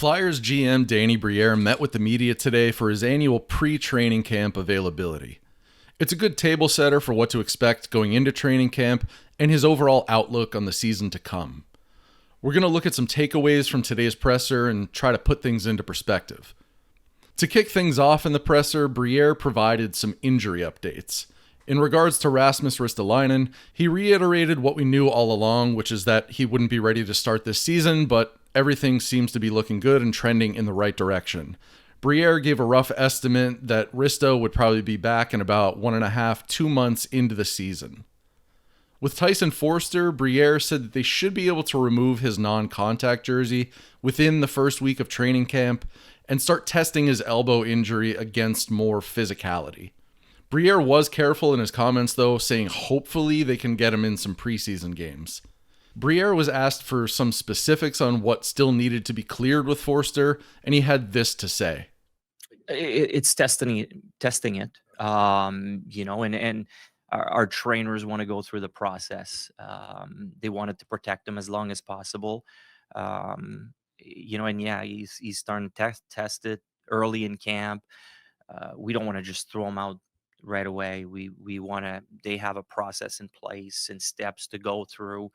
Flyers GM Danny Briere met with the media today for his annual pre-training camp availability. It's a good table setter for what to expect going into training camp and his overall outlook on the season to come. We're going to look at some takeaways from today's presser and try to put things into perspective. To kick things off in the presser, Briere provided some injury updates. In regards to Rasmus Ristolainen, he reiterated what we knew all along, which is that he wouldn't be ready to start this season, but everything seems to be looking good and trending in the right direction. Briere gave a rough estimate that Risto would probably be back in about 1.5 to 2 months into the season. With Tyson Foerster, Briere said that they should be able to remove his non-contact jersey within the first week of training camp and start testing his elbow injury against more physicality. Briere was careful in his comments though, saying hopefully they can get him in some preseason games. Briere was asked for some specifics on what still needed to be cleared with Foerster, and he had this to say. It's testing it, and our trainers want to go through the process. They wanted to protect him as long as possible. He's starting to test it early in camp. We don't want to just throw him out right away. We want to, they have a process in place and steps to go through.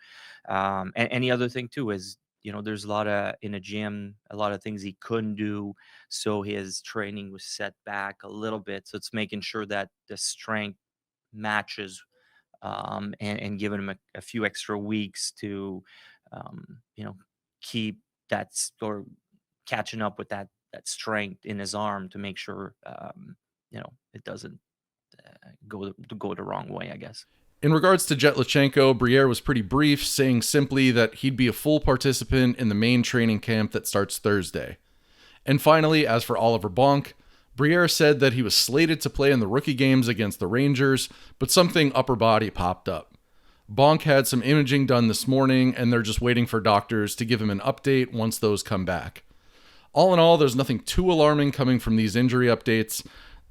And the other thing too is, there's in a gym, a lot of things he couldn't do. So his training was set back a little bit. So it's making sure that the strength matches, and giving him a few extra weeks to, keep that or catching up with that strength in his arm to make sure, it doesn't go the wrong way, I guess. In regards to Jetlachenko, Briere was pretty brief, saying simply that he'd be a full participant in the main training camp that starts Thursday. And finally, as for Oliver Bonk, Briere said that he was slated to play in the rookie games against the Rangers, but something upper body popped up. Bonk had some imaging done this morning, and they're just waiting for doctors to give him an update once those come back. All in all, there's nothing too alarming coming from these injury updates.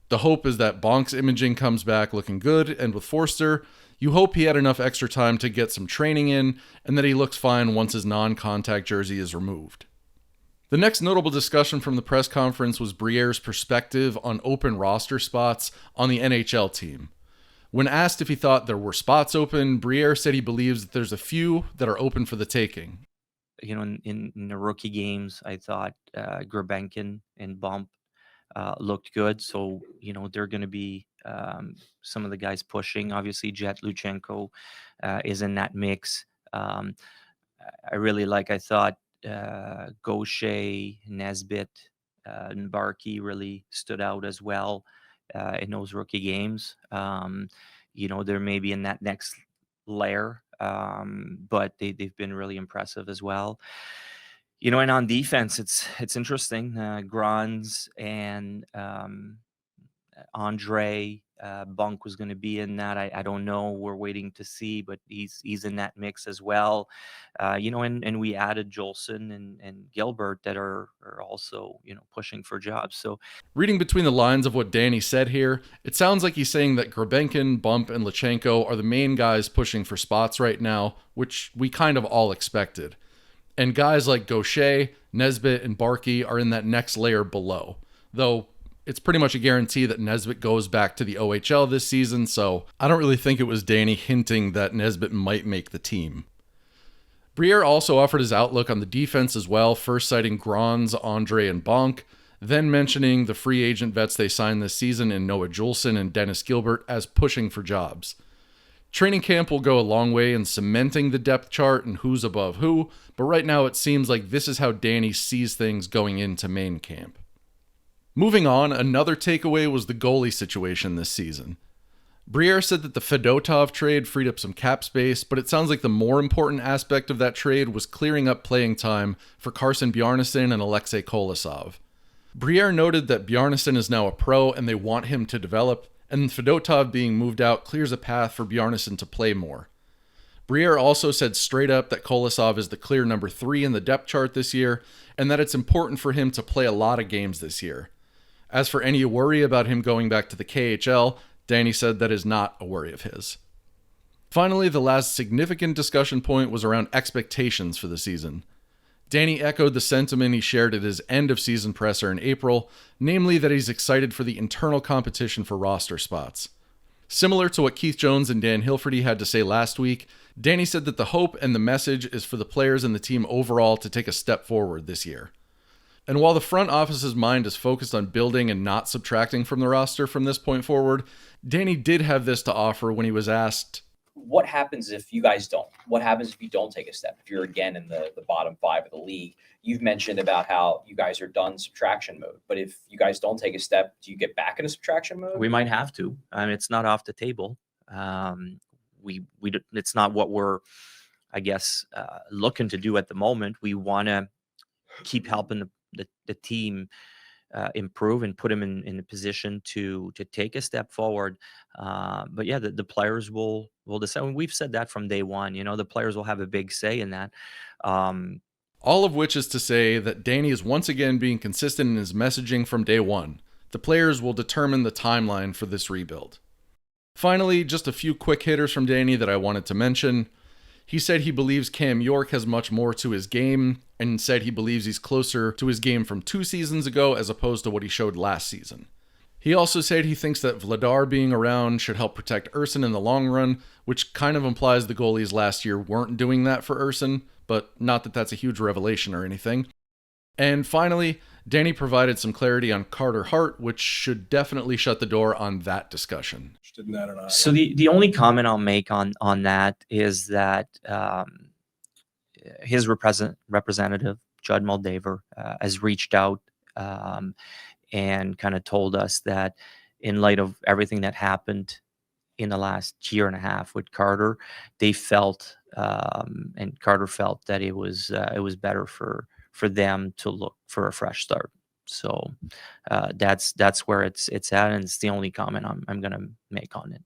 The hope is that Bonk's imaging comes back looking good, and with Foerster, you hope he had enough extra time to get some training in, and that he looks fine once his non-contact jersey is removed. The next notable discussion from the press conference was Briere's perspective on open roster spots on the NHL team. When asked if he thought there were spots open, Briere said he believes that there's a few that are open for the taking. In the rookie games, I thought Grabenkin and Bump looked good. So, they're going to be some of the guys pushing. Obviously, Jet Luchenko is in that mix. I thought Gaucher, Nesbitt, and Barkey really stood out as well in those rookie games. They're maybe in that next layer, but they've been really impressive as well. And on defense, it's interesting. Grans and Andre Bunk was going to be in that. I don't know. We're waiting to see, but he's in that mix as well. And we added Jolson and Gilbert that are also, pushing for jobs. So reading between the lines of what Danny said here, it sounds like he's saying that Grabenkin, Bump, and Luchenko are the main guys pushing for spots right now, which we kind of all expected. And guys like Gaucher, Nesbitt, and Barkey are in that next layer below. Though it's pretty much a guarantee that Nesbitt goes back to the OHL this season, so I don't really think it was Danny hinting that Nesbitt might make the team. Briere also offered his outlook on the defense as well, first citing Grans, Andre, and Bonk, then mentioning the free agent vets they signed this season in Noah Juulsen and Dennis Gilbert as pushing for jobs. Training camp will go a long way in cementing the depth chart and who's above who, but right now it seems like this is how Danny sees things going into main camp. Moving on, another takeaway was the goalie situation this season. Briere said that the Fedotov trade freed up some cap space, but it sounds like the more important aspect of that trade was clearing up playing time for Carson Bjarnason and Alexei Kolosov. Briere noted that Bjarnason is now a pro and they want him to develop, and Fedotov being moved out clears a path for Bjarnason to play more. Briere also said straight up that Kolosov is the clear number 3 in the depth chart this year, and that it's important for him to play a lot of games this year. As for any worry about him going back to the KHL, Danny said that is not a worry of his. Finally, the last significant discussion point was around expectations for the season. Danny echoed the sentiment he shared at his end of season presser in April, namely that he's excited for the internal competition for roster spots. Similar to what Keith Jones and Dan Hilferty had to say last week, Danny said that the hope and the message is for the players and the team overall to take a step forward this year. And while the front office's mind is focused on building and not subtracting from the roster from this point forward, Danny did have this to offer when he was asked, what happens if you guys don't? What happens if you don't take a step? If you're again in the bottom 5 of the league, you've mentioned about how you guys are done subtraction mode. But if you guys don't take a step, do you get back into subtraction mode? We might have to. I mean, it's not off the table. It's not what we're, I guess, looking to do at the moment. We want to keep helping the team improve and put him in a position to take a step forward. But yeah, the players will decide. And we've said that from day one. The players will have a big say in that. All of which is to say that Danny is once again being consistent in his messaging from day one. The players will determine the timeline for this rebuild. Finally, just a few quick hitters from Danny that I wanted to mention. He said he believes Cam York has much more to his game, and said he believes he's closer to his game from 2 seasons ago as opposed to what he showed last season. He also said he thinks that Vladar being around should help protect Urson in the long run, which kind of implies the goalies last year weren't doing that for Urson, but not that that's a huge revelation or anything. And finally, Danny provided some clarity on Carter Hart, which should definitely shut the door on that discussion. So the only comment I'll make on that is that his representative, Judd Moldaver, has reached out and kind of told us that in light of everything that happened in the last year and a half with Carter, they felt and Carter felt that it was better for them to look for a fresh start. So that's where it's at, and it's the only comment I'm going to make on it.